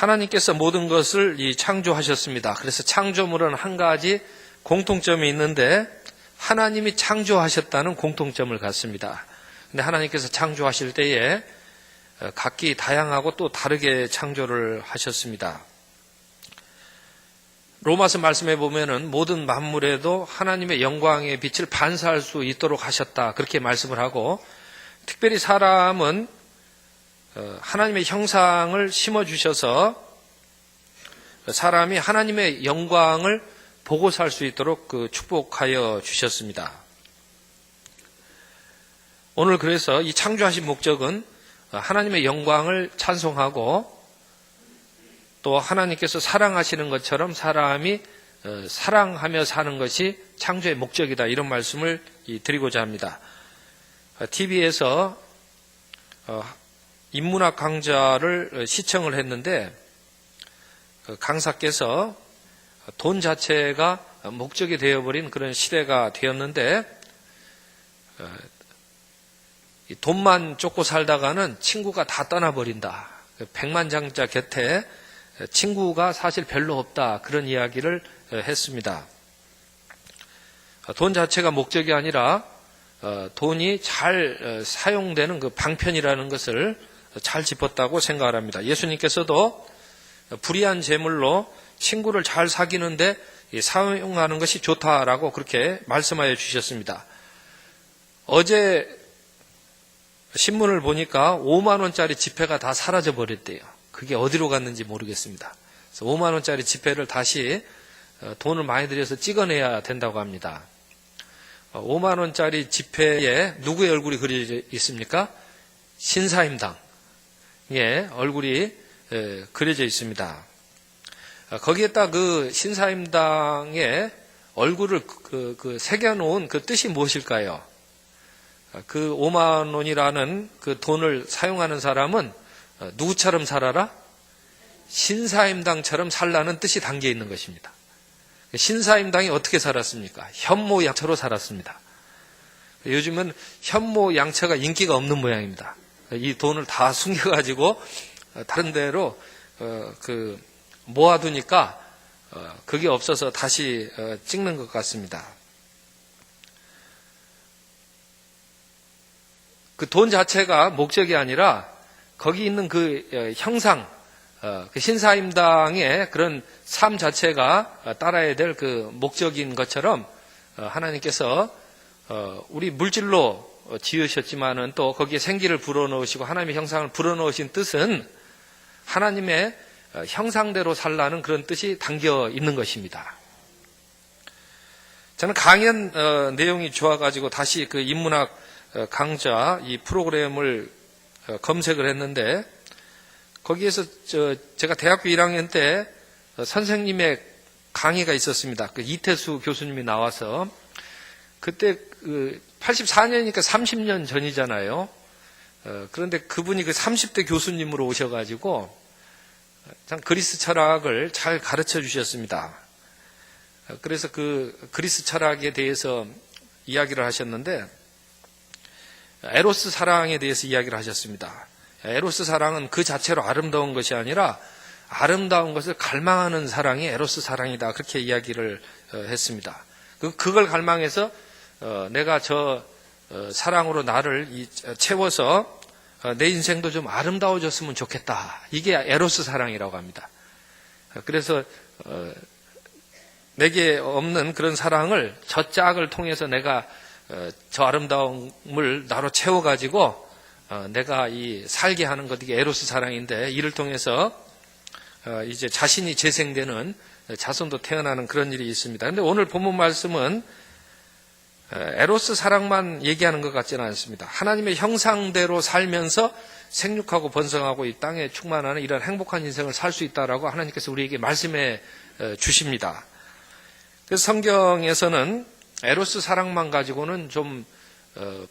하나님께서 모든 것을 창조하셨습니다. 그래서 창조물은 한 가지 공통점이 있는데 하나님이 창조하셨다는 공통점을 갖습니다. 근데 하나님께서 창조하실 때에 각기 다양하고 또 다르게 창조를 하셨습니다. 로마서 말씀에 보면은 모든 만물에도 하나님의 영광의 빛을 반사할 수 있도록 하셨다, 그렇게 말씀을 하고, 특별히 사람은 하나님의 형상을 심어주셔서 사람이 하나님의 영광을 보고 살 수 있도록 축복하여 주셨습니다. 오늘 그래서 이 창조하신 목적은 하나님의 영광을 찬송하고 또 하나님께서 사랑하시는 것처럼 사람이 사랑하며 사는 것이 창조의 목적이다, 이런 말씀을 드리고자 합니다. TV에서 인문학 강좌를 시청을 했는데 강사께서 돈 자체가 목적이 되어버린 그런 시대가 되었는데 돈만 쫓고 살다가는 친구가 다 떠나버린다. 백만장자 곁에 친구가 사실 별로 없다, 그런 이야기를 했습니다. 돈 자체가 목적이 아니라 돈이 잘 사용되는 그 방편이라는 것을 잘 짚었다고 생각을 합니다. 예수님께서도 불의한 재물로 친구를 잘 사귀는데 사용하는 것이 좋다라고 그렇게 말씀하여 주셨습니다. 어제 신문을 보니까 5만 원짜리 지폐가 다 사라져 버렸대요. 그게 어디로 갔는지 모르겠습니다. 그래서 5만 원짜리 지폐를 다시 돈을 많이 들여서 찍어내야 된다고 합니다. 5만 원짜리 지폐에 누구의 얼굴이 그려져 있습니까? 신사임당의 얼굴이 그려져 있습니다. 거기에다 그 신사임당의 얼굴을 새겨놓은 그 뜻이 무엇일까요? 그 5만 원이라는 그 돈을 사용하는 사람은 누구처럼 살아라? 신사임당처럼 살라는 뜻이 담겨 있는 것입니다. 신사임당이 어떻게 살았습니까? 현모양처로 살았습니다. 요즘은 현모양처가 인기가 없는 모양입니다. 이 돈을 다 숨겨가지고 다른 데로 모아두니까 그게 없어서 다시 찍는 것 같습니다. 그 돈 자체가 목적이 아니라 거기 있는 그 형상, 그 신사임당의 그런 삶 자체가 따라야 될 그 목적인 것처럼 하나님께서 우리 물질로 지으셨지만은 또 거기에 생기를 불어넣으시고 하나님의 형상을 불어넣으신 뜻은 하나님의 형상대로 살라는 그런 뜻이 담겨 있는 것입니다. 저는 강연 내용이 좋아가지고 다시 그 인문학 강좌 이 프로그램을 검색을 했는데 거기에서 제가 대학교 1학년 때 선생님의 강의가 있었습니다. 그 이태수 교수님이 나와서 그때 84년이니까 30년 전이잖아요. 그런데 그분이 그 30대 교수님으로 오셔가지고 참 그리스 철학을 잘 가르쳐 주셨습니다. 그래서 그 그리스 철학에 대해서 이야기를 하셨는데 에로스 사랑에 대해서 이야기를 하셨습니다. 에로스 사랑은 그 자체로 아름다운 것이 아니라 아름다운 것을 갈망하는 사랑이 에로스 사랑이다, 그렇게 이야기를 했습니다. 그걸 갈망해서 내가 저 사랑으로 나를 채워서 내 인생도 좀 아름다워졌으면 좋겠다, 이게 에로스 사랑이라고 합니다. 그래서 내게 없는 그런 사랑을 저 짝을 통해서 내가 저 아름다움을 나로 채워가지고 내가 살게 하는 것, 이게 에로스 사랑인데 이를 통해서 이제 자신이 재생되는 자손도 태어나는 그런 일이 있습니다. 그런데 오늘 본문 말씀은 에로스 사랑만 얘기하는 것 같지는 않습니다. 하나님의 형상대로 살면서 생육하고 번성하고 이 땅에 충만하는 이런 행복한 인생을 살 수 있다라고 하나님께서 우리에게 말씀해 주십니다. 그래서 성경에서는 에로스 사랑만 가지고는 좀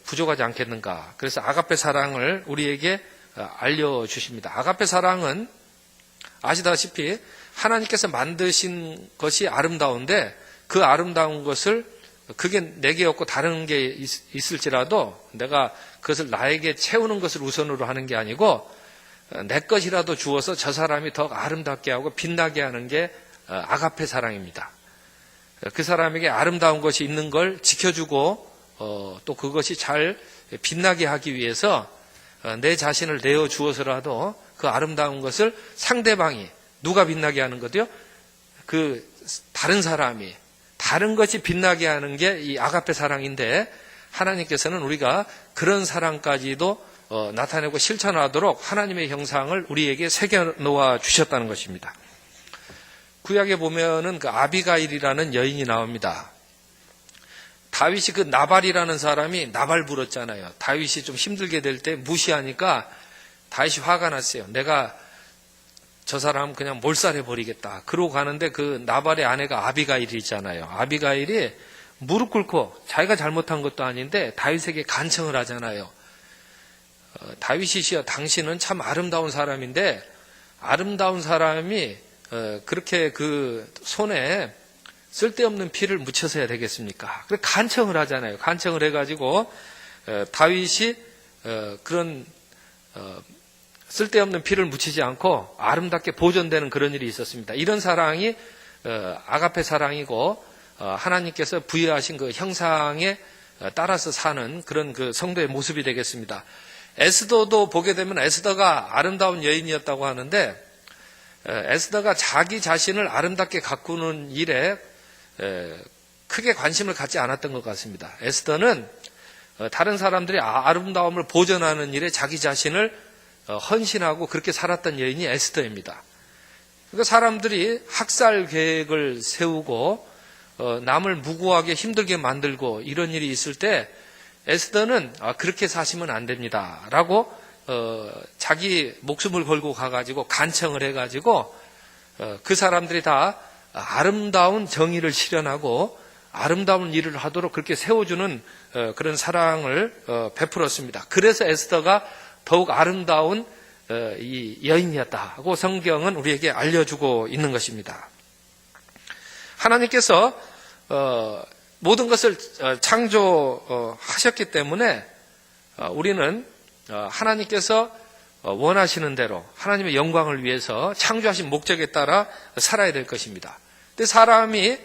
부족하지 않겠는가. 그래서 아가페 사랑을 우리에게 알려주십니다. 아가페 사랑은 아시다시피 하나님께서 만드신 것이 아름다운데 그 아름다운 것을 그게 내게 없고 다른 게 있을지라도 내가 그것을 나에게 채우는 것을 우선으로 하는 게 아니고 내 것이라도 주어서 저 사람이 더 아름답게 하고 빛나게 하는 게 아가페 사랑입니다. 그 사람에게 아름다운 것이 있는 걸 지켜주고 또 그것이 잘 빛나게 하기 위해서 내 자신을 내어 주어서라도 그 아름다운 것을 상대방이 누가 빛나게 하는 거죠? 그 다른 사람이 다른 것이 빛나게 하는 게 이 아가페 사랑인데 하나님께서는 우리가 그런 사랑까지도 나타내고 실천하도록 하나님의 형상을 우리에게 새겨 놓아 주셨다는 것입니다. 구약에 보면은 그 아비가일이라는 여인이 나옵니다. 다윗이 그 나발이라는 사람이 나발 불었잖아요. 다윗이 좀 힘들게 될 때 무시하니까 다윗이 화가 났어요. 내가 저 사람 그냥 몰살해 버리겠다. 그러고 가는데 그 나발의 아내가 아비가일이 있잖아요. 아비가일이 무릎 꿇고 자기가 잘못한 것도 아닌데 다윗에게 간청을 하잖아요. 다윗이시여 당신은 참 아름다운 사람인데 아름다운 사람이 그렇게 그 손에 쓸데없는 피를 묻혀서 해야 되겠습니까? 그래 간청을 하잖아요. 간청을 해가지고 다윗이 그런 쓸데없는 피를 묻히지 않고 아름답게 보존되는 그런 일이 있었습니다. 이런 사랑이 아가페 사랑이고 하나님께서 부여하신 그 형상에 따라서 사는 그런 그 성도의 모습이 되겠습니다. 에스더도 보게 되면 에스더가 아름다운 여인이었다고 하는데 에스더가 자기 자신을 아름답게 가꾸는 일에 크게 관심을 갖지 않았던 것 같습니다. 에스더는 다른 사람들이 아름다움을 보존하는 일에 자기 자신을 헌신하고 그렇게 살았던 여인이 에스더입니다. 그러니까 사람들이 학살 계획을 세우고 남을 무고하게 힘들게 만들고 이런 일이 있을 때 에스더는 그렇게 사시면 안 됩니다 라고 자기 목숨을 걸고 가가지고 간청을 해가지고 그 사람들이 다 아름다운 정의를 실현하고 아름다운 일을 하도록 그렇게 세워주는 그런 사랑을 베풀었습니다. 그래서 에스더가 더욱 아름다운 이 여인이었다고 성경은 우리에게 알려주고 있는 것입니다. 하나님께서 모든 것을 창조하셨기 때문에 우리는 하나님께서 원하시는 대로 하나님의 영광을 위해서 창조하신 목적에 따라 살아야 될 것입니다. 근데 사람이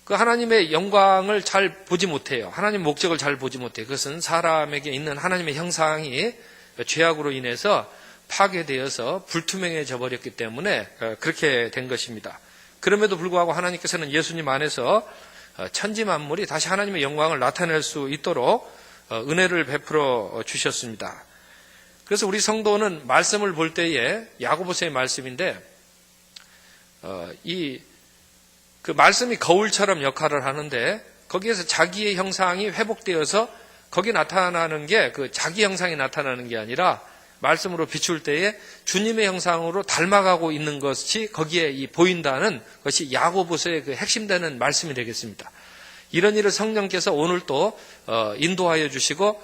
그 하나님의 영광을 잘 보지 못해요. 하나님의 목적을 잘 보지 못해요. 그것은 사람에게 있는 하나님의 형상이 죄악으로 인해서 파괴되어서 불투명해져 버렸기 때문에 그렇게 된 것입니다. 그럼에도 불구하고 하나님께서는 예수님 안에서 천지 만물이 다시 하나님의 영광을 나타낼 수 있도록 은혜를 베풀어 주셨습니다. 그래서 우리 성도는 말씀을 볼 때에 야고보서의 말씀인데 그 말씀이 거울처럼 역할을 하는데 거기에서 자기의 형상이 회복되어서 거기 나타나는 게 그 자기 형상이 나타나는 게 아니라 말씀으로 비출 때에 주님의 형상으로 닮아가고 있는 것이 거기에 보인다는 것이 야고보서의 그 핵심되는 말씀이 되겠습니다. 이런 일을 성령께서 오늘 또 인도하여 주시고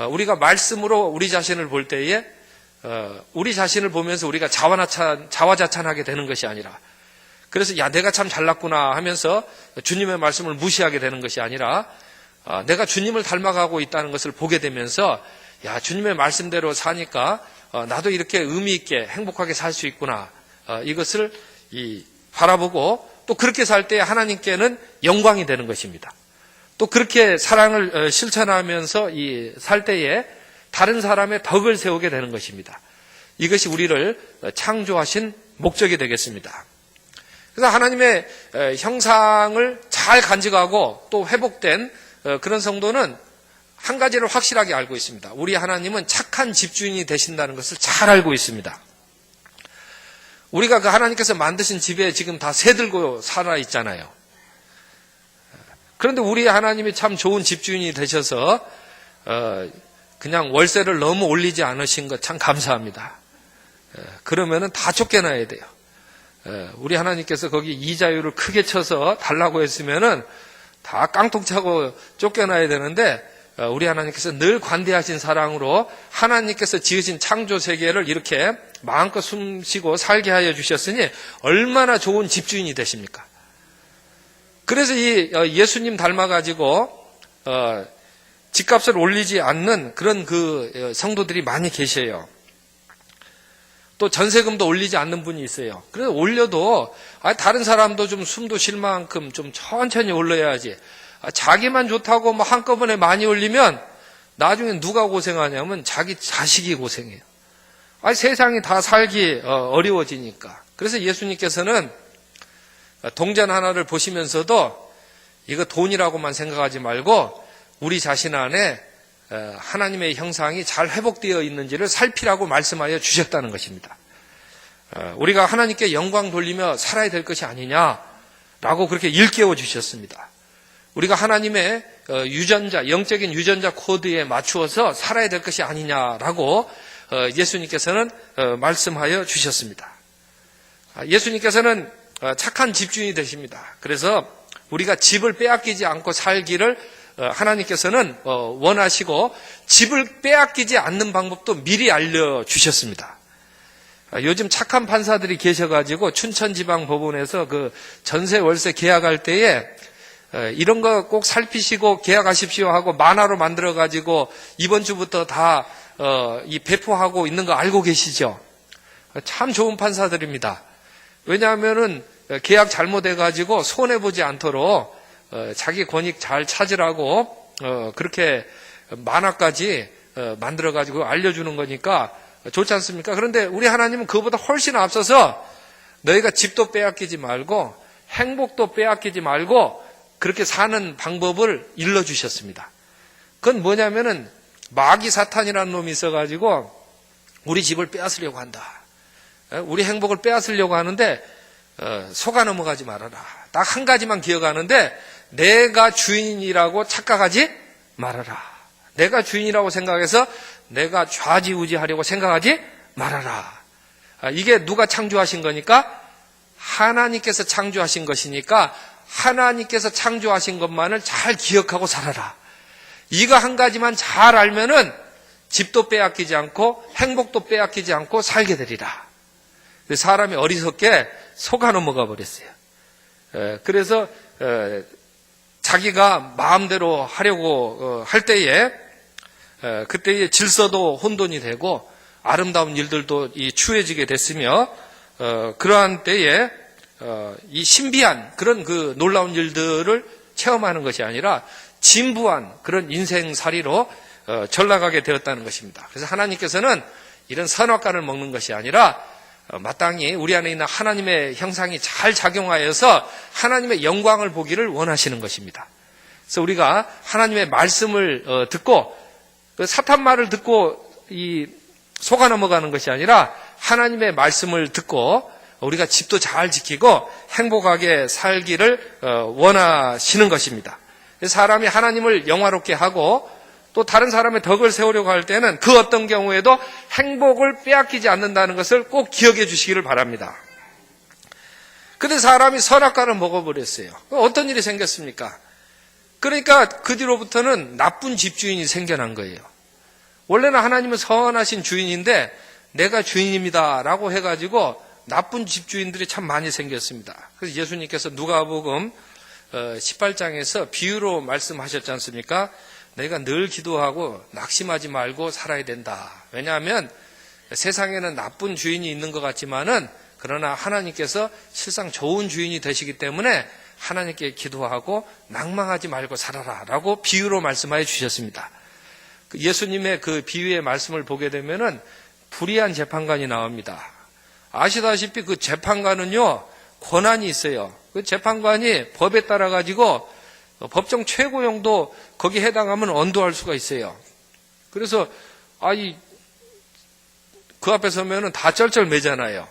우리가 말씀으로 우리 자신을 볼 때에 우리 자신을 보면서 우리가 자화자찬하게 되는 것이 아니라 그래서 야 내가 참 잘났구나 하면서 주님의 말씀을 무시하게 되는 것이 아니라 내가 주님을 닮아가고 있다는 것을 보게 되면서 야 주님의 말씀대로 사니까 나도 이렇게 의미 있게 행복하게 살 수 있구나 이것을 바라보고 또 그렇게 살 때 하나님께는 영광이 되는 것입니다. 또 그렇게 사랑을 실천하면서 살 때에 다른 사람의 덕을 세우게 되는 것입니다. 이것이 우리를 창조하신 목적이 되겠습니다. 그래서 하나님의 형상을 잘 간직하고 또 회복된 그런 성도는 한 가지를 확실하게 알고 있습니다. 우리 하나님은 착한 집주인이 되신다는 것을 잘 알고 있습니다. 우리가 그 하나님께서 만드신 집에 지금 다 새들고 살아 있잖아요. 그런데 우리 하나님이 참 좋은 집주인이 되셔서 그냥 월세를 너무 올리지 않으신 것 참 감사합니다. 그러면은 다 쫓겨나야 돼요. 우리 하나님께서 거기 이자율을 크게 쳐서 달라고 했으면은 다 깡통 차고 쫓겨나야 되는데 우리 하나님께서 늘 관대하신 사랑으로 하나님께서 지으신 창조 세계를 이렇게 마음껏 숨쉬고 살게 하여 주셨으니 얼마나 좋은 집주인이 되십니까? 그래서 이 예수님 닮아가지고 집값을 올리지 않는 그런 그 성도들이 많이 계셔요. 또 전세금도 올리지 않는 분이 있어요. 그래서 올려도 다른 사람도 좀 숨도 쉴 만큼 좀 천천히 올려야지. 자기만 좋다고 뭐 한꺼번에 많이 올리면 나중에 누가 고생하냐면 자기 자식이 고생해요. 세상이 다 살기 어려워지니까. 그래서 예수님께서는 동전 하나를 보시면서도 이거 돈이라고만 생각하지 말고 우리 자신 안에 하나님의 형상이 잘 회복되어 있는지를 살피라고 말씀하여 주셨다는 것입니다. 우리가 하나님께 영광 돌리며 살아야 될 것이 아니냐라고 그렇게 일깨워 주셨습니다. 우리가 하나님의 유전자, 영적인 유전자 코드에 맞추어서 살아야 될 것이 아니냐라고 예수님께서는 말씀하여 주셨습니다. 예수님께서는 착한 집주인이 되십니다. 그래서 우리가 집을 빼앗기지 않고 살기를 하나님께서는 원하시고 집을 빼앗기지 않는 방법도 미리 알려주셨습니다. 요즘 착한 판사들이 계셔가지고 춘천지방법원에서 그 전세 월세 계약할 때에 이런 거 꼭 살피시고 계약하십시오 하고 만화로 만들어가지고 이번 주부터 다 배포하고 있는 거 알고 계시죠? 참 좋은 판사들입니다. 왜냐하면은 계약 잘못해가지고 손해보지 않도록 자기 권익 잘 찾으라고 그렇게 만화까지 만들어가지고 알려주는 거니까 좋지 않습니까? 그런데 우리 하나님은 그보다 훨씬 앞서서 너희가 집도 빼앗기지 말고 행복도 빼앗기지 말고 그렇게 사는 방법을 일러주셨습니다. 그건 뭐냐면은 마귀 사탄이라는 놈이 있어가지고 우리 집을 빼앗으려고 한다. 우리 행복을 빼앗으려고 하는데 속아 넘어가지 말아라. 딱 한 가지만 기억하는데 내가 주인이라고 착각하지 말아라. 내가 주인이라고 생각해서 내가 좌지우지하려고 생각하지 말아라. 이게 누가 창조하신 거니까? 하나님께서 창조하신 것이니까 하나님께서 창조하신 것만을 잘 기억하고 살아라. 이거 한 가지만 잘 알면은 집도 빼앗기지 않고 행복도 빼앗기지 않고 살게 되리라. 사람이 어리석게 속아 넘어가 버렸어요. 그래서 자기가 마음대로 하려고 할 때에 그때의 질서도 혼돈이 되고 아름다운 일들도 추해지게 됐으며 그러한 때에 이 신비한 그런 그 놀라운 일들을 체험하는 것이 아니라 진부한 그런 인생살이로 전락하게 되었다는 것입니다. 그래서 하나님께서는 이런 선악과를 먹는 것이 아니라 마땅히 우리 안에 있는 하나님의 형상이 잘 작용하여서 하나님의 영광을 보기를 원하시는 것입니다. 그래서 우리가 하나님의 말씀을 듣고 사탄 말을 듣고 속아 넘어가는 것이 아니라 하나님의 말씀을 듣고 우리가 집도 잘 지키고 행복하게 살기를 원하시는 것입니다. 사람이 하나님을 영화롭게 하고 또 다른 사람의 덕을 세우려고 할 때는 그 어떤 경우에도 행복을 빼앗기지 않는다는 것을 꼭 기억해 주시기를 바랍니다. 근데 사람이 선악과를 먹어버렸어요. 어떤 일이 생겼습니까? 그러니까 그 뒤로부터는 나쁜 집주인이 생겨난 거예요. 원래는 하나님은 선하신 주인인데 내가 주인입니다 라고 해가지고 나쁜 집주인들이 참 많이 생겼습니다. 그래서 예수님께서 누가복음 18장에서 비유로 말씀하셨지 않습니까? 너희가 늘 기도하고 낙심하지 말고 살아야 된다. 왜냐하면 세상에는 나쁜 주인이 있는 것 같지만은 그러나 하나님께서 실상 좋은 주인이 되시기 때문에 하나님께 기도하고 낭망하지 말고 살아라 라고 비유로 말씀하여 주셨습니다. 예수님의 그 비유의 말씀을 보게 되면은 불의한 재판관이 나옵니다. 아시다시피 그 재판관은요 권한이 있어요. 그 재판관이 법에 따라 가지고 법정 최고형도 거기에 해당하면 언도할 수가 있어요. 그래서 그 앞에 서면은 다 쩔쩔매잖아요.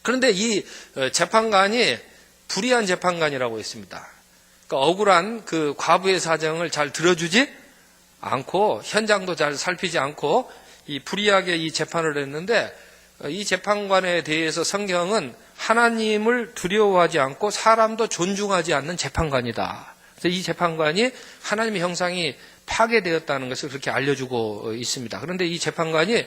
그런데 이 재판관이 불의한 재판관이라고 했습니다. 그러니까 억울한 그 과부의 사정을 잘 들어주지 않고 현장도 잘 살피지 않고 이 불의하게 이 재판을 했는데 이 재판관에 대해서 성경은 하나님을 두려워하지 않고 사람도 존중하지 않는 재판관이다. 그래서 이 재판관이 하나님의 형상이 파괴되었다는 것을 그렇게 알려주고 있습니다. 그런데 이 재판관이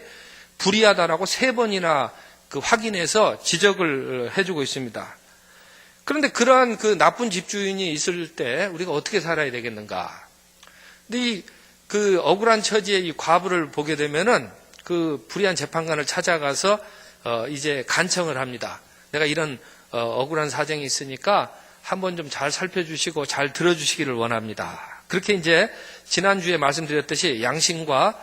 불의하다라고 3번이나 그 확인해서 지적을 해주고 있습니다. 그런데 그러한 그 나쁜 집주인이 있을 때 우리가 어떻게 살아야 되겠는가? 근데 그 억울한 처지의 이 과부를 보게 되면은 그 불의한 재판관을 찾아가서 이제 간청을 합니다. 내가 이런 억울한 사정이 있으니까 한번 좀 잘 살펴주시고 잘 들어주시기를 원합니다. 그렇게 이제 지난주에 말씀드렸듯이 양심과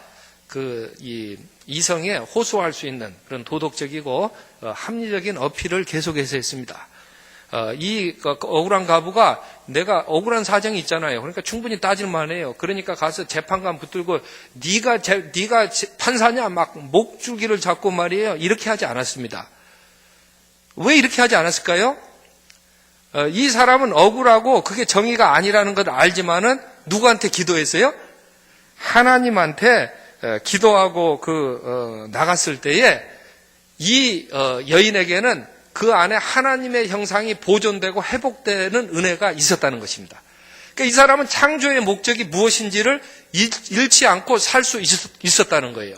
이 이성에 호소할 수 있는 그런 도덕적이고 합리적인 어필을 계속해서 했습니다. 이 억울한 가부가 내가 억울한 사정이 있잖아요. 그러니까 충분히 따질만 해요. 그러니까 가서 재판관 붙들고 네가 판사냐 막 목줄기를 잡고 말이에요. 이렇게 하지 않았습니다. 왜 이렇게 하지 않았을까요? 이 사람은 억울하고 그게 정의가 아니라는 걸 알지만은 누구한테 기도했어요? 하나님한테 기도하고 나갔을 때에 이 여인에게는 그 안에 하나님의 형상이 보존되고 회복되는 은혜가 있었다는 것입니다. 그러니까 이 사람은 창조의 목적이 무엇인지를 잃지 않고 살 수 있었다는 거예요.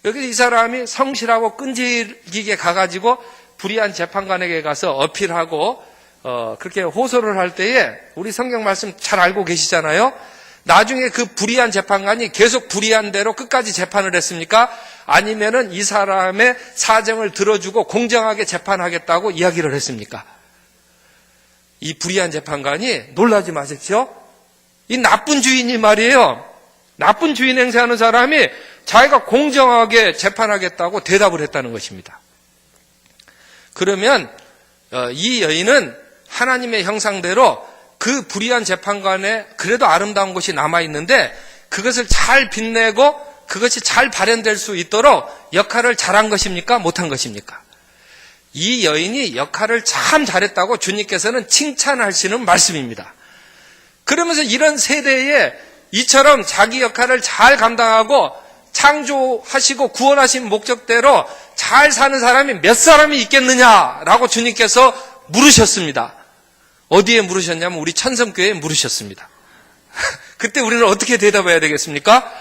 여기서 이 사람이 성실하고 끈질기게 가가지고 불의한 재판관에게 가서 어필하고 그렇게 호소를 할 때에 우리 성경 말씀 잘 알고 계시잖아요. 나중에 그 불의한 재판관이 계속 불의한 대로 끝까지 재판을 했습니까? 아니면은 이 사람의 사정을 들어주고 공정하게 재판하겠다고 이야기를 했습니까? 이 불의한 재판관이 놀라지 마십시오. 이 나쁜 주인이 말이에요. 나쁜 주인 행세하는 사람이 자기가 공정하게 재판하겠다고 대답을 했다는 것입니다. 그러면 이 여인은 하나님의 형상대로 그 불의한 재판관에 그래도 아름다운 것이 남아있는데 그것을 잘 빛내고 그것이 잘 발현될 수 있도록 역할을 잘한 것입니까? 못한 것입니까? 이 여인이 역할을 참 잘했다고 주님께서는 칭찬하시는 말씀입니다. 그러면서 이런 세대에 이처럼 자기 역할을 잘 감당하고 창조하시고 구원하신 목적대로 잘 사는 사람이 몇 사람이 있겠느냐라고 주님께서 물으셨습니다. 어디에 물으셨냐면 우리 천성교회에 물으셨습니다. 그때 우리는 어떻게 대답해야 되겠습니까?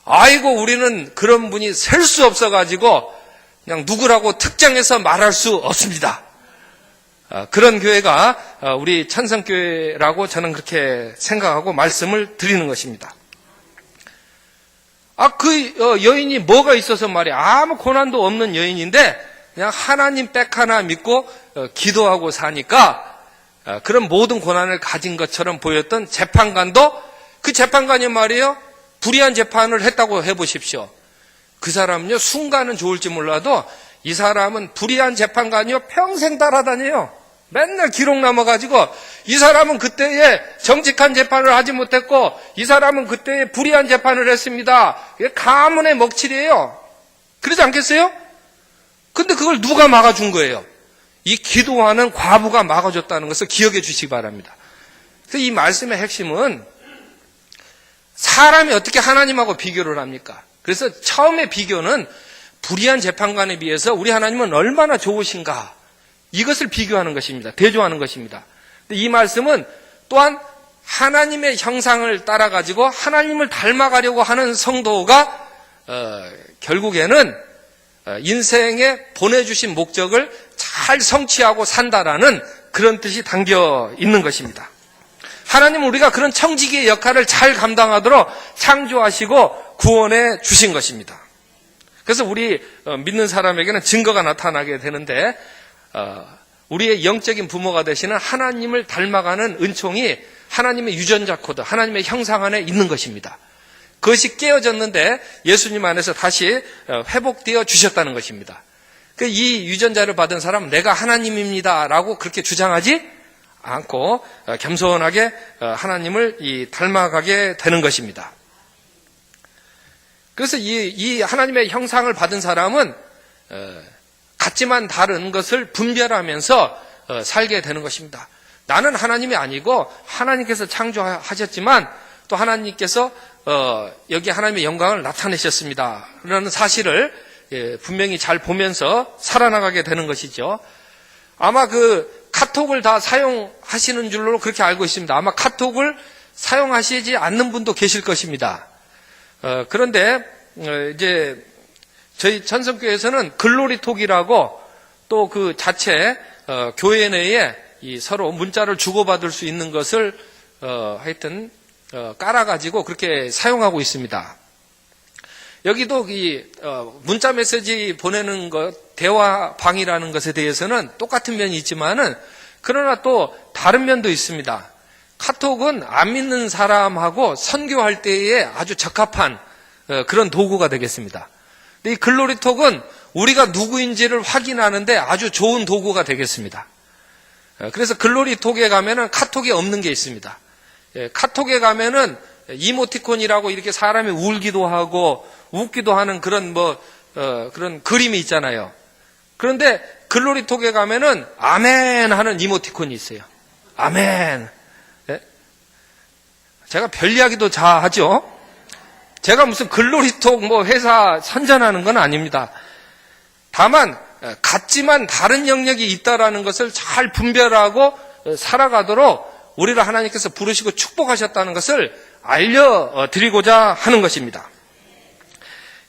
아이고 우리는 그런 분이 셀 수 없어가지고 그냥 누구라고 특정해서 말할 수 없습니다. 그런 교회가 우리 천성교회라고 저는 그렇게 생각하고 말씀을 드리는 것입니다. 그 여인이 뭐가 있어서 말이야. 아무 고난도 없는 여인인데 그냥 하나님 백 하나 믿고 기도하고 사니까 그런 모든 고난을 가진 것처럼 보였던 재판관도 그 재판관이 말이에요. 불의한 재판을 했다고 해보십시오. 그 사람은요. 순간은 좋을지 몰라도 이 사람은 불의한 재판관이요. 평생 따라다녀요. 맨날 기록 남아가지고 이 사람은 그때에 정직한 재판을 하지 못했고 이 사람은 그때에 불의한 재판을 했습니다. 이게 가문의 먹칠이에요. 그러지 않겠어요? 근데 그걸 누가 막아준 거예요? 이 기도하는 과부가 막아줬다는 것을 기억해 주시기 바랍니다. 그래서 이 말씀의 핵심은 사람이 어떻게 하나님하고 비교를 합니까? 그래서 처음에 비교는 불의한 재판관에 비해서 우리 하나님은 얼마나 좋으신가 이것을 비교하는 것입니다. 대조하는 것입니다. 근데 이 말씀은 또한 하나님의 형상을 따라가지고 하나님을 닮아가려고 하는 성도가 결국에는 인생에 보내주신 목적을 잘 성취하고 산다라는 그런 뜻이 담겨 있는 것입니다. 하나님은 우리가 그런 청지기의 역할을 잘 감당하도록 창조하시고 구원해 주신 것입니다. 그래서 우리 믿는 사람에게는 증거가 나타나게 되는데 우리의 영적인 부모가 되시는 하나님을 닮아가는 은총이 하나님의 유전자 코드, 하나님의 형상 안에 있는 것입니다. 그것이 깨어졌는데 예수님 안에서 다시 회복되어 주셨다는 것입니다. 이 유전자를 받은 사람은 내가 하나님입니다 라고 그렇게 주장하지 않고 겸손하게 하나님을 닮아가게 되는 것입니다. 그래서 이 하나님의 형상을 받은 사람은 같지만 다른 것을 분별하면서 살게 되는 것입니다. 나는 하나님이 아니고 하나님께서 창조하셨지만 또 하나님께서 여기 하나님의 영광을 나타내셨습니다. 라는 사실을 분명히 잘 보면서 살아나가게 되는 것이죠. 아마 그 카톡을 다 사용하시는 줄로 그렇게 알고 있습니다. 아마 카톡을 사용하시지 않는 분도 계실 것입니다. 그런데 이제 저희 천성교회에서는 글로리톡이라고 또 그 자체 교회 내에 서로 문자를 주고받을 수 있는 것을 하여튼 깔아가지고 그렇게 사용하고 있습니다. 여기도 문자 메시지 보내는 것, 대화방이라는 것에 대해서는 똑같은 면이 있지만은 그러나 또 다른 면도 있습니다. 카톡은 안 믿는 사람하고 선교할 때에 아주 적합한 그런 도구가 되겠습니다. 근데 이 글로리톡은 우리가 누구인지를 확인하는데 아주 좋은 도구가 되겠습니다. 그래서 글로리톡에 가면은 카톡에 없는 게 있습니다. 카톡에 가면은 이모티콘이라고 이렇게 사람이 울기도 하고 웃기도 하는 그런 그런 그림이 있잖아요. 그런데 글로리톡에 가면은 아멘 하는 이모티콘이 있어요. 아멘. 제가 별 이야기도 하죠. 제가 무슨 글로리톡 회사 선전하는 건 아닙니다. 다만 같지만 다른 영역이 있다라는 것을 잘 분별하고 살아가도록 우리를 하나님께서 부르시고 축복하셨다는 것을 알려드리고자 하는 것입니다.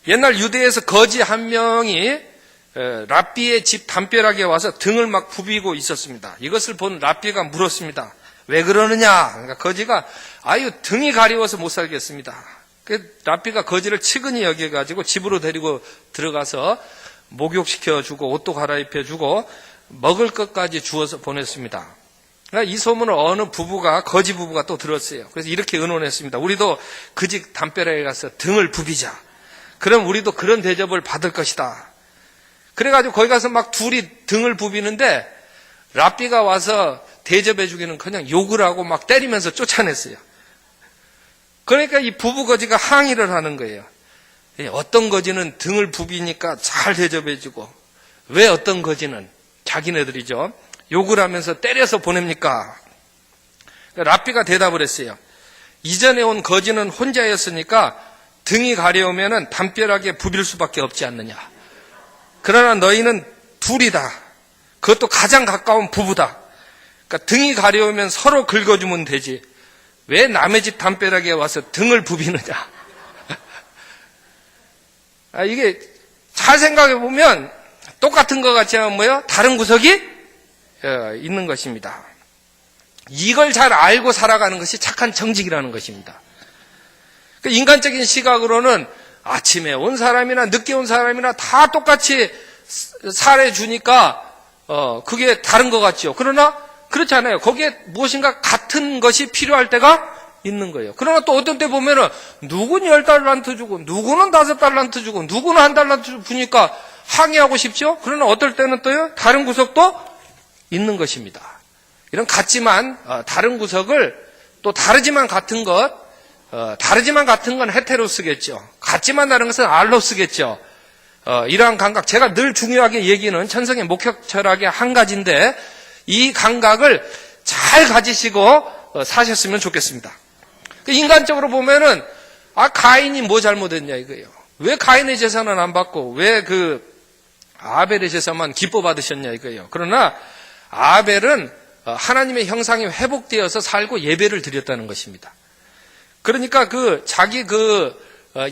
옛날 유대에서 거지 한 명이 랍비의 집 담벼락에 와서 등을 막 부비고 있었습니다. 이것을 본 랍비가 물었습니다. 왜 그러느냐? 그러니까 거지가 아유 등이 가려워서 못 살겠습니다. 랍비가 거지를 측은히 여겨가지고 집으로 데리고 들어가서 목욕시켜주고 옷도 갈아입혀주고 먹을 것까지 주어서 보냈습니다. 그러니까 이 소문을 어느 거지 부부가 또 들었어요. 그래서 이렇게 의논했습니다. 우리도 그 집 담벼락에 가서 등을 부비자. 그럼 우리도 그런 대접을 받을 것이다. 그래가지고 거기 가서 막 둘이 등을 부비는데 랍비가 와서 대접해주기는 그냥 욕을 하고 막 때리면서 쫓아냈어요. 그러니까 이 부부 거지가 항의를 하는 거예요. 어떤 거지는 등을 부비니까 잘 대접해주고 왜 어떤 거지는 자기네들이죠. 욕을 하면서 때려서 보냅니까? 랍비가 대답을 했어요. 이전에 온 거지는 혼자였으니까 등이 가려우면 담벼락에 부빌 수밖에 없지 않느냐. 그러나 너희는 둘이다. 그것도 가장 가까운 부부다. 그러니까 등이 가려우면 서로 긁어주면 되지. 왜 남의 집 담벼락에 와서 등을 부비느냐. 이게 잘 생각해 보면 똑같은 것 같지만 다른 구석이 있는 것입니다. 이걸 잘 알고 살아가는 것이 착한 정직이라는 것입니다. 인간적인 시각으로는 아침에 온 사람이나 늦게 온 사람이나 다 똑같이 살해주니까 그게 다른 것 같죠. 그러나 그렇지 않아요. 거기에 무엇인가 같은 것이 필요할 때가 있는 거예요. 그러나 또 어떤 때 보면은 누구는 10달란트 주고 누구는 5달란트 주고 누구는 1달란트 주니까 항의하고 싶죠. 그러나 어떨 때는 또요 다른 구석도 있는 것입니다. 이런 같지만 다른 구석을 또 다르지만 같은 것, 다르지만 같은 건 헤테로스겠죠. 같지만 다른 것은 알로스겠죠. 이러한 감각, 제가 늘 중요하게 얘기는 천성의 목적 철학의 한 가지인데 이 감각을 잘 가지시고 사셨으면 좋겠습니다. 인간적으로 보면은 가인이 뭐 잘못했냐 이거예요. 왜 가인의 제사는 안 받고 왜 아벨의 제사만 기뻐 받으셨냐 이거예요. 그러나 아벨은 하나님의 형상이 회복되어서 살고 예배를 드렸다는 것입니다. 그러니까 자기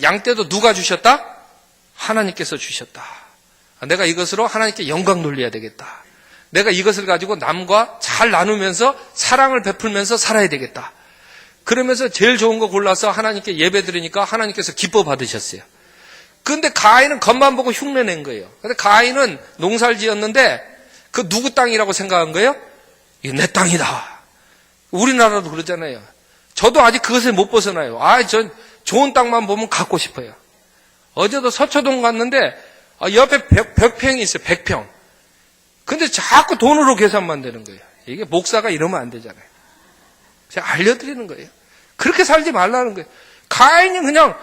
양떼도 누가 주셨다? 하나님께서 주셨다. 내가 이것으로 하나님께 영광 돌려야 되겠다. 내가 이것을 가지고 남과 잘 나누면서 사랑을 베풀면서 살아야 되겠다. 그러면서 제일 좋은 거 골라서 하나님께 예배 드리니까 하나님께서 기뻐 받으셨어요. 그런데 가인은 겉만 보고 흉내낸 거예요. 근데 가인은 농사를 지었는데 그 누구 땅이라고 생각한 거예요? 이게 내 땅이다. 우리나라도 그러잖아요. 저도 아직 그것에 못 벗어나요. 전 좋은 땅만 보면 갖고 싶어요. 어제도 서초동 갔는데 옆에 벽평이 있어요. 100평. 근데 자꾸 돈으로 계산만 되는 거예요. 이게 목사가 이러면 안 되잖아요. 제가 알려드리는 거예요. 그렇게 살지 말라는 거예요. 가인이 그냥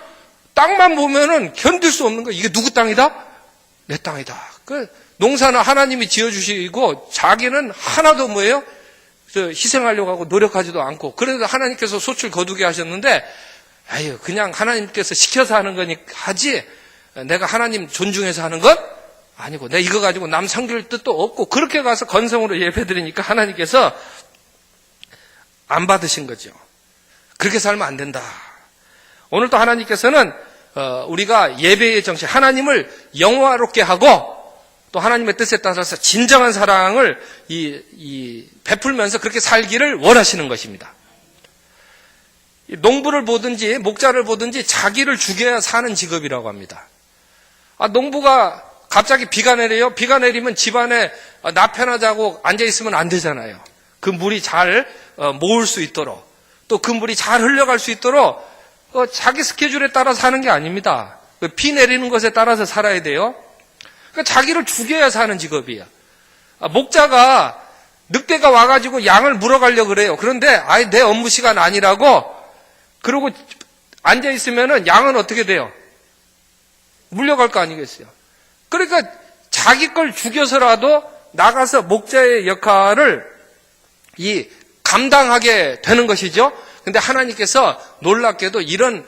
땅만 보면은 견딜 수 없는 거예요. 이게 누구 땅이다? 내 땅이다. 농사는 하나님이 지어주시고 자기는 하나도 희생하려고 하고 노력하지도 않고 그래도 하나님께서 소출 거두게 하셨는데 그냥 하나님께서 시켜서 하는 거니 하지 내가 하나님 존중해서 하는 것 아니고 내가 이거 가지고 남 섬길 뜻도 없고 그렇게 가서 건성으로 예배드리니까 하나님께서 안 받으신 거죠. 그렇게 살면 안 된다. 오늘 또 하나님께서는 우리가 예배의 정신, 하나님을 영화롭게 하고 또 하나님의 뜻에 따라서 진정한 사랑을 베풀면서 그렇게 살기를 원하시는 것입니다. 농부를 보든지 목자를 보든지 자기를 죽여야 사는 직업이라고 합니다. 농부가 갑자기 비가 내려요. 비가 내리면 집안에 나 편하자고 앉아있으면 안 되잖아요. 그 물이 잘 모을 수 있도록, 또 그 물이 잘 흘러갈 수 있도록 자기 스케줄에 따라 사는 게 아닙니다. 비 내리는 것에 따라서 살아야 돼요. 그러니까 자기를 죽여야 사는 직업이에요. 목자가 늑대가 와가지고 양을 물어가려고 그래요. 그런데 내 업무 시간 아니라고 그러고 앉아있으면은 양은 어떻게 돼요? 물려갈 거 아니겠어요? 그러니까 자기 걸 죽여서라도 나가서 목자의 역할을 감당하게 되는 것이죠. 근데 하나님께서 놀랍게도 이런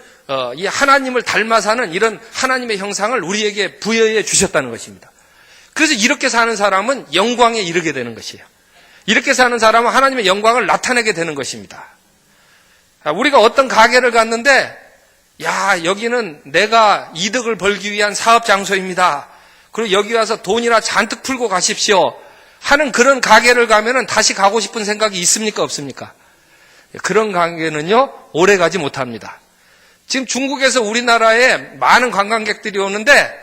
이 하나님을 닮아 사는 이런 하나님의 형상을 우리에게 부여해 주셨다는 것입니다. 그래서 이렇게 사는 사람은 영광에 이르게 되는 것이에요. 이렇게 사는 사람은 하나님의 영광을 나타내게 되는 것입니다. 우리가 어떤 가게를 갔는데 여기는 내가 이득을 벌기 위한 사업 장소입니다. 그리고 여기 와서 돈이나 잔뜩 풀고 가십시오 하는 그런 가게를 가면은 다시 가고 싶은 생각이 있습니까? 없습니까? 그런 가게는요, 오래 가지 못합니다. 지금 중국에서 우리나라에 많은 관광객들이 오는데,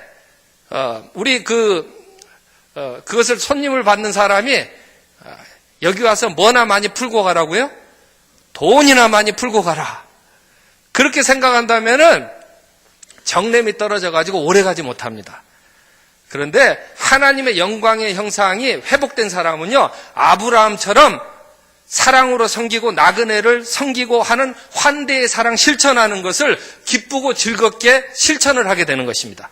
우리 그것을 손님을 받는 사람이, 여기 와서 뭐나 많이 풀고 가라고요? 돈이나 많이 풀고 가라. 그렇게 생각한다면은 정냄이 떨어져가지고 오래 가지 못합니다. 그런데 하나님의 영광의 형상이 회복된 사람은요, 아브라함처럼 사랑으로 섬기고 나그네를 섬기고 하는 환대의 사랑 실천하는 것을 기쁘고 즐겁게 실천을 하게 되는 것입니다.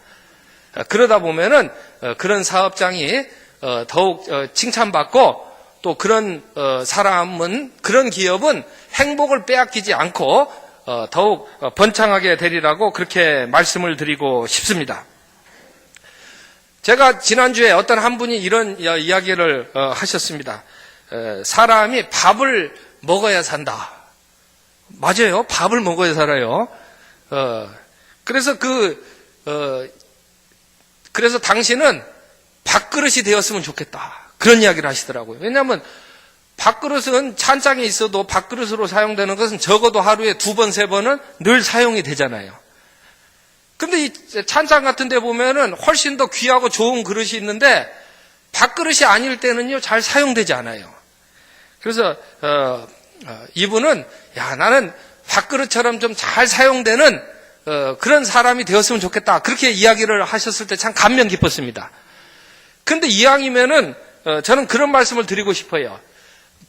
그러다 보면은 그런 사업장이 더욱 칭찬받고 또 그런 사람은, 그런 기업은 행복을 빼앗기지 않고 더욱 번창하게 되리라고 그렇게 말씀을 드리고 싶습니다. 제가 지난주에 어떤 한 분이 이런 이야기를 하셨습니다. 사람이 밥을 먹어야 산다. 맞아요. 밥을 먹어야 살아요. 그래서 그래서 당신은 밥그릇이 되었으면 좋겠다. 그런 이야기를 하시더라고요. 왜냐하면 밥그릇은 찬장에 있어도 밥그릇으로 사용되는 것은 적어도 하루에 2번, 3번은 늘 사용이 되잖아요. 근데 이 찬장 같은 데 보면은 훨씬 더 귀하고 좋은 그릇이 있는데 밥그릇이 아닐 때는요, 잘 사용되지 않아요. 그래서 이분은 나는 밥그릇처럼 좀 잘 사용되는 그런 사람이 되었으면 좋겠다. 그렇게 이야기를 하셨을 때 참 감명 깊었습니다. 근데 이왕이면은 저는 그런 말씀을 드리고 싶어요.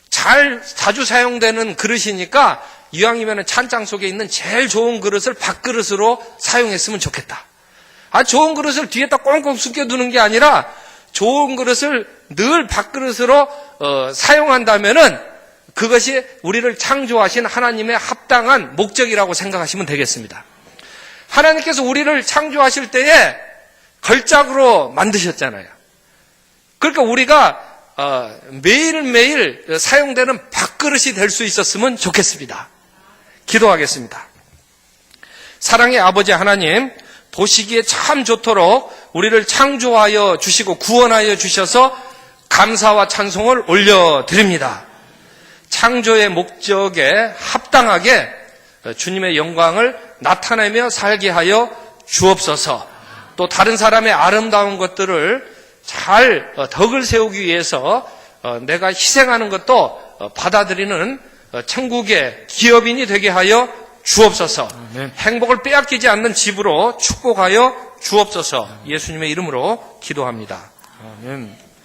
자주 사용되는 그릇이니까 이왕이면은 찬장 속에 있는 제일 좋은 그릇을 밥그릇으로 사용했으면 좋겠다. 좋은 그릇을 뒤에다 꽁꽁 숨겨두는 게 아니라 좋은 그릇을 늘 밥그릇으로 사용한다면은 그것이 우리를 창조하신 하나님의 합당한 목적이라고 생각하시면 되겠습니다. 하나님께서 우리를 창조하실 때에 걸작으로 만드셨잖아요. 그러니까 우리가 매일매일 사용되는 밥그릇이 될 수 있었으면 좋겠습니다. 기도하겠습니다. 사랑의 아버지 하나님, 보시기에 참 좋도록 우리를 창조하여 주시고 구원하여 주셔서 감사와 찬송을 올려드립니다. 창조의 목적에 합당하게 주님의 영광을 나타내며 살게 하여 주옵소서. 또 다른 사람의 아름다운 것들을 잘 덕을 세우기 위해서 내가 희생하는 것도 받아들이는 천국의 기업인이 되게 하여 주옵소서. 아멘. 행복을 빼앗기지 않는 집으로 축복하여 주옵소서. 예수님의 이름으로 기도합니다. 아멘.